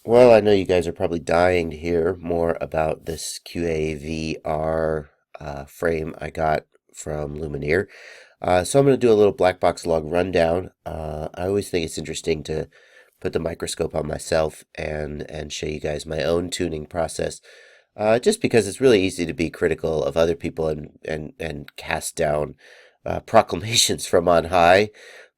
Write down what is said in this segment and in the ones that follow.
Well, I know you guys are probably dying to hear more about this QAVR frame I got from Lumineer. So I'm going to do a little black box log rundown. I always think it's interesting to put the microscope on myself and show you guys my own tuning process. Just because it's really easy to be critical of other people and cast down proclamations from on high.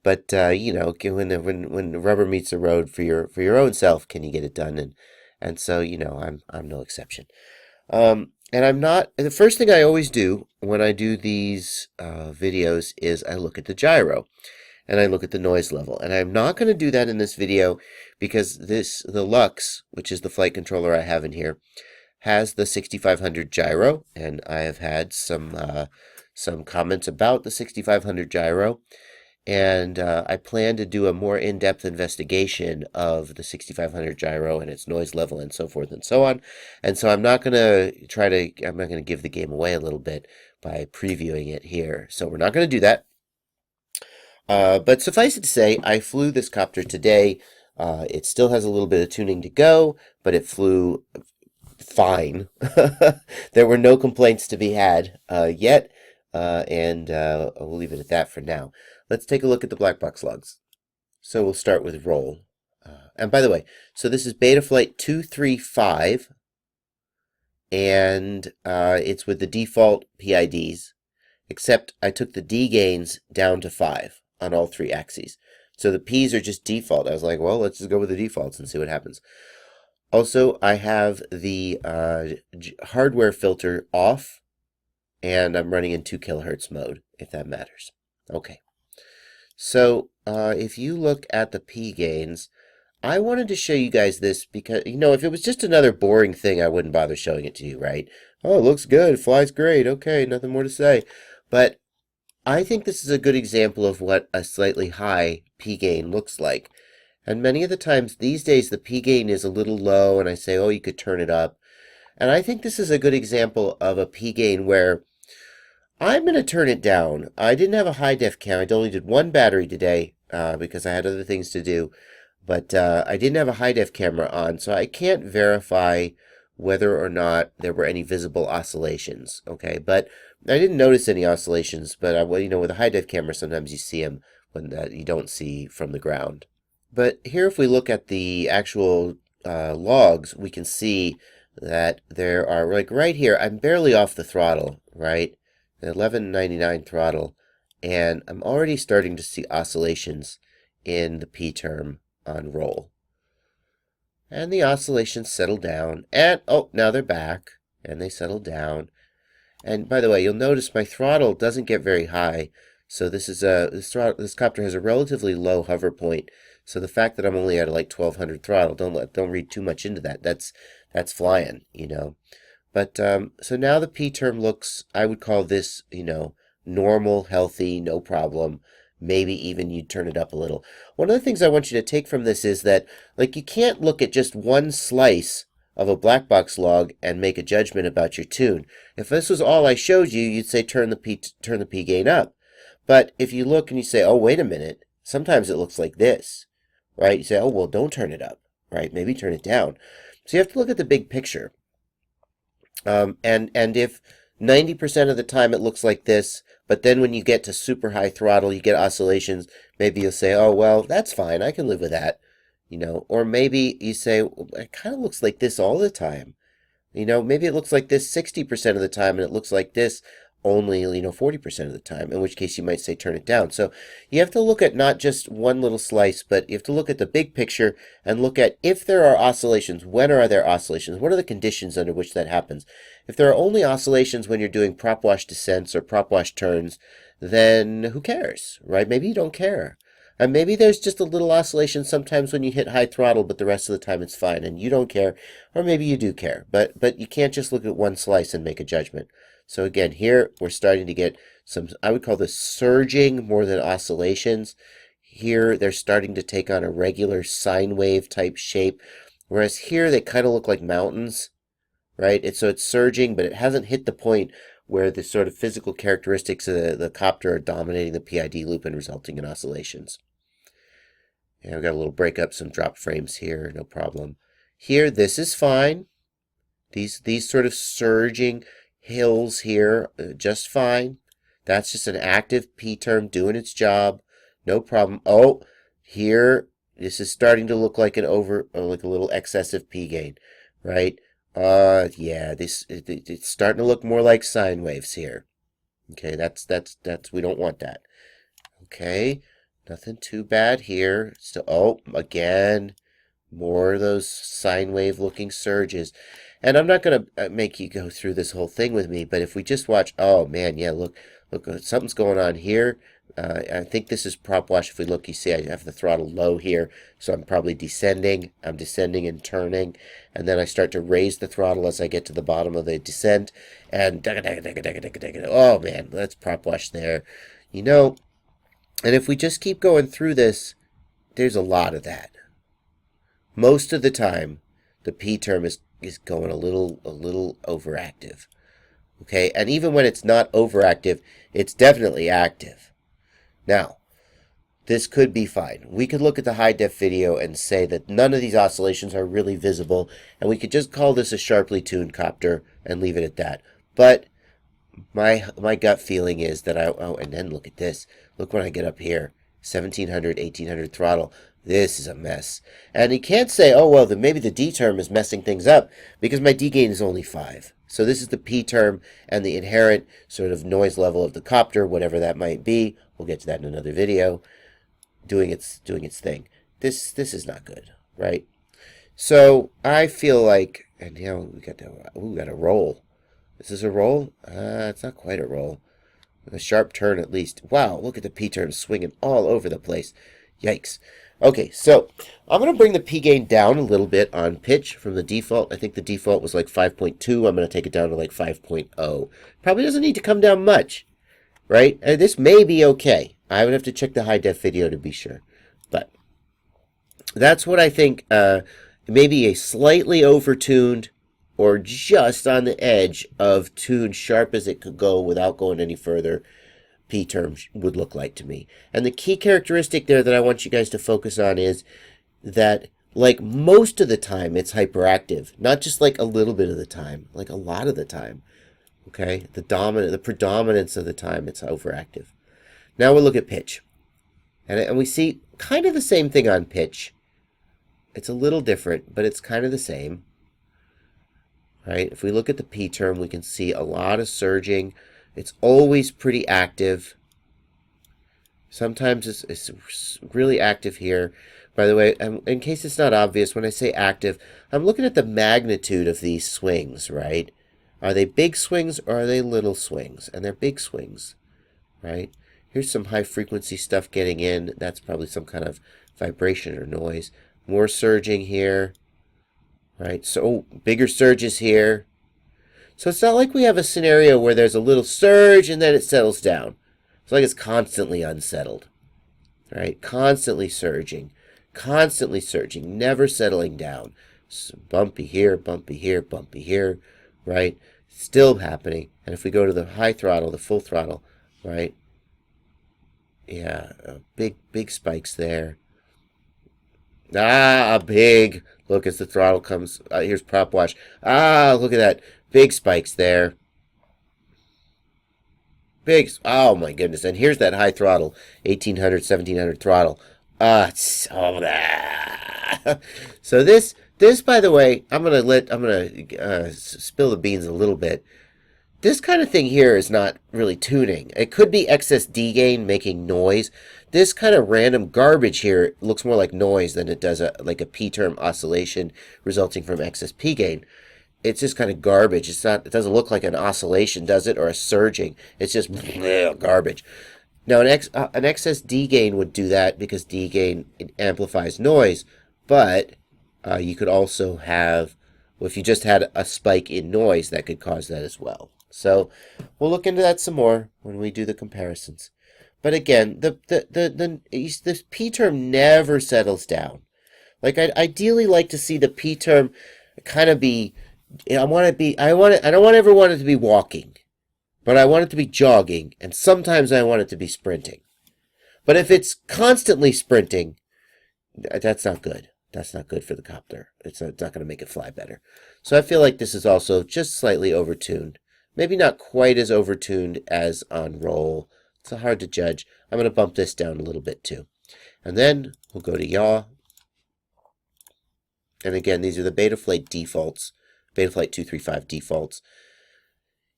But you know, when the rubber meets the road for your own self, can you get it done? And so you know, I'm no exception. And I'm not. The first thing I always do when I do these videos is I look at the gyro and I look at the noise level. And I'm not going to do that in this video because the Lux, which is the flight controller I have in here, has the 6500 gyro, and I have had some comments about the 6500 gyro. And I plan to do a more in-depth investigation of the 6500 gyro and its noise level and so forth and so on. And so I'm not going to give the game away a little bit by previewing it here. So we're not going to do that. But suffice it to say, I flew this copter today. It still has a little bit of tuning to go, but it flew fine. There were no complaints to be had yet, and we'll leave it at that for now. Let's take a look at the black box logs. So we'll start with roll. And by the way, so this is Betaflight 235, and it's with the default PIDs, except I took the D gains down to 5 on all 3 axes. So the P's are just default. I was like, well, let's just go with the defaults and see what happens. Also, I have the hardware filter off, and I'm running in 2 kilohertz mode, if that matters. Okay. So if you look at the P gains, I wanted to show you guys this because, you know, if it was just another boring thing, I wouldn't bother showing it to you, right? Oh, it looks good, flies great, okay, nothing more to say. But I think this is a good example of what a slightly high P gain looks like. And many of the times these days the P gain is a little low, and I say, oh, you could turn it up. And I think this is a good example of a P gain where I'm going to turn it down. I didn't have a high def cam. I only did 1 battery today because I had other things to do. But I didn't have a high def camera on, so I can't verify whether or not there were any visible oscillations. Okay, but I didn't notice any oscillations. But you know, with a high def camera, sometimes you see them when you don't see from the ground. But here, if we look at the actual logs, we can see that there are, like right here, I'm barely off the throttle, right? The 1199 throttle, and I'm already starting to see oscillations in the P term on roll. And the oscillations settle down, and oh, now they're back, and they settle down. And by the way, you'll notice my throttle doesn't get very high, so this copter has a relatively low hover point. So the fact that I'm only at like 1200 throttle, don't read too much into that. That's flying, you know. But so now the P term looks, I would call this, you know, normal, healthy, no problem. Maybe even you'd turn it up a little. One of the things I want you to take from this is that, like, you can't look at just one slice of a black box log and make a judgment about your tune. If this was all I showed you, you'd say turn the P gain up. But if you look and you say, oh, wait a minute, sometimes it looks like this, right? You say, oh, well, don't turn it up, right? Maybe turn it down. So you have to look at the big picture. And if 90% of the time it looks like this, but then when you get to super high throttle, you get oscillations, maybe you'll say, oh, well, that's fine, I can live with that, you know. Or maybe you say, well, it kind of looks like this all the time. You know, maybe it looks like this 60% of the time, and it looks like this only, you know, 40% of the time, in which case you might say turn it down. So you have to look at not just one little slice, but you have to look at the big picture and look at if there are oscillations, when are there oscillations, what are the conditions under which that happens. If there are only oscillations when you're doing prop wash descents or prop wash turns, then who cares, right? Maybe you don't care. And maybe there's just a little oscillation sometimes when you hit high throttle, but the rest of the time it's fine and you don't care, or maybe you do care. But you can't just look at one slice and make a judgment. So again, here we're starting to get some, I would call this surging more than oscillations. Here they're starting to take on a regular sine wave type shape, whereas here they kind of look like mountains, right? So it's surging, but it hasn't hit the point where the sort of physical characteristics of the copter are dominating the PID loop and resulting in oscillations. And we've got a little breakup, some drop frames here, no problem. Here, this is fine. These sort of surging hills here, just fine. That's just an active P term doing its job. No problem. Oh, here, this is starting to look like like a little excessive P gain, right? Yeah, it's starting to look more like sine waves here. Okay, that's we don't want that. Okay, nothing too bad here. Still, oh, again, more of those sine wave looking surges. And I'm not going to make you go through this whole thing with me, but if we just watch, oh man, yeah, look, something's going on here. I think this is prop wash. If we look, you see I have the throttle low here, so I'm probably descending. I'm descending and turning, and then I start to raise the throttle as I get to the bottom of the descent, and oh man, that's prop wash there. You know, and if we just keep going through this, there's a lot of that. Most of the time, the P term is going a little overactive. Okay, and even when it's not overactive, it's definitely active. Now, this could be fine. We could look at the high def video and say that none of these oscillations are really visible, and we could just call this a sharply tuned copter and leave it at that. But my gut feeling is that and then look at this. Look when I get up here, 1700, 1800 throttle. This is a mess. And you can't say, oh, well, then maybe the D term is messing things up because my D gain is only 5. So this is the P term and the inherent sort of noise level of the copter, whatever that might be. We'll get to that in another video. Doing its thing. This is not good, right? So I feel like, and you know, we got a roll. This is a roll? It's not quite a roll. A sharp turn at least. Wow, look at the P term swinging all over the place. Yikes. Okay, so I'm going to bring the P gain down a little bit on pitch from the default. I think the default was like 5.2. I'm going to take it down to like 5.0. Probably doesn't need to come down much, right? And this may be okay. I would have to check the high def video to be sure. But that's what I think. Maybe a slightly overtuned or just on the edge of tuned sharp as it could go without going any further P term would look like to me. And the key characteristic there that I want you guys to focus on is that, like most of the time, it's hyperactive. Not just like a little bit of the time, like a lot of the time. Okay? The predominance of the time, it's overactive. Now we'll look at pitch. And we see kind of the same thing on pitch. It's a little different, but it's kind of the same. Right? If we look at the P term, we can see a lot of surging. It's always pretty active. Sometimes it's really active here. By the way, in case it's not obvious, when I say active, I'm looking at the magnitude of these swings, right? Are they big swings or are they little swings? And they're big swings, right? Here's some high frequency stuff getting in. That's probably some kind of vibration or noise. More surging here, right? So bigger surges here. So it's not like we have a scenario where there's a little surge and then it settles down. It's like it's constantly unsettled, right? Constantly surging, never settling down. So bumpy here, bumpy here, bumpy here, right? Still happening. And if we go to the high throttle, the full throttle, right? Yeah, big spikes there. Big. Look as the throttle comes. Here's prop wash. Look at that. Big spikes there. Oh my goodness. And here's that high throttle. 1800, 1700 throttle. So this, by the way, I'm gonna spill the beans a little bit. This kind of thing here is not really tuning. It could be excess D gain making noise. This kind of random garbage here looks more like noise than it does like a P term oscillation resulting from excess P gain. It's just kind of garbage. It doesn't look like an oscillation, does it? Or a surging. It's just garbage. Now, an excess D gain would do that because D gain amplifies noise. But you could also have, well, if you just had a spike in noise, that could cause that as well. So we'll look into that some more when we do the comparisons. But again, the P term never settles down. Like I'd ideally like to see the P term kind of be. I don't ever want it to be walking, but I want it to be jogging, and sometimes I want it to be sprinting. But if it's constantly sprinting, that's not good. That's not good for the copter. It's not going to make it fly better. So I feel like this is also just slightly overtuned. Maybe not quite as overtuned as on roll. It's hard to judge. I'm going to bump this down a little bit too. And then we'll go to yaw. And again, these are the Betaflight defaults, Betaflight 235 defaults.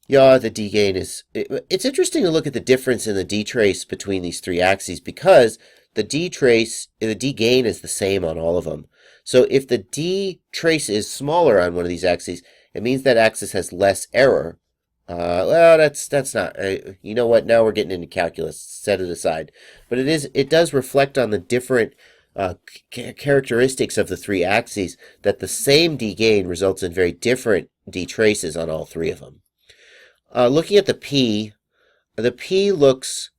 Yaw, the D gain is, it's interesting to look at the difference in the D trace between these three axes because the D gain is the same on all of them. So if the D trace is smaller on one of these axes, it means that axis has less error. Well, that's not, you know what, now we're getting into calculus, set it aside. But it does reflect on the different characteristics of the three axes, that the same D gain results in very different D traces on all three of them. Looking at the P looks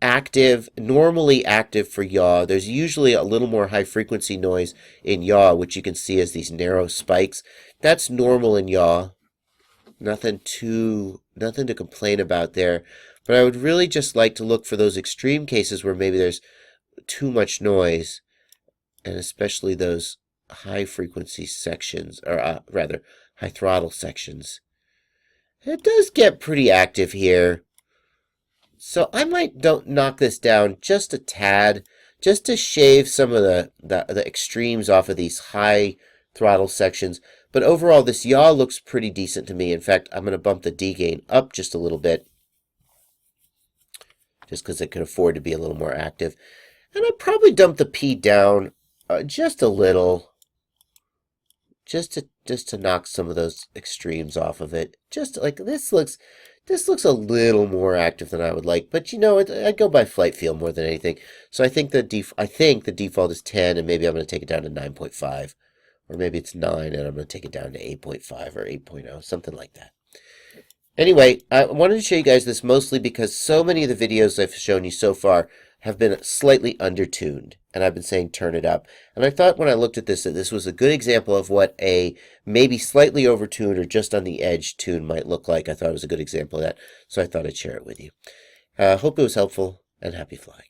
active, normally active for yaw. There's usually a little more high frequency noise in yaw, which you can see as these narrow spikes. That's normal in yaw. Nothing to complain about there. But I would really just like to look for those extreme cases where maybe there's too much noise, and especially those high frequency sections, or rather high throttle sections. It does get pretty active here. So I might knock this down just a tad, just to shave some of the extremes off of these high throttle sections. But overall, this yaw looks pretty decent to me. In fact, I'm going to bump the D gain up just a little bit, just because it could afford to be a little more active. And I'd probably dump the P down just a little, just to knock some of those extremes off of it. Just like this looks a little more active than I would like, but you know, I'd go by flight feel more than anything. So I think the default is 10, and maybe I'm going to take it down to 9.5, or maybe it's 9 and I'm going to take it down to 8.5 or 8.0, something like that. Anyway, I wanted to show you guys this mostly because so many of the videos I've shown you so far have been slightly undertuned, and I've been saying turn it up. And I thought when I looked at this that this was a good example of what a maybe slightly overtuned or just on the edge tune might look like. I thought it was a good example of that, so I thought I'd share it with you. Hope it was helpful, and happy flying.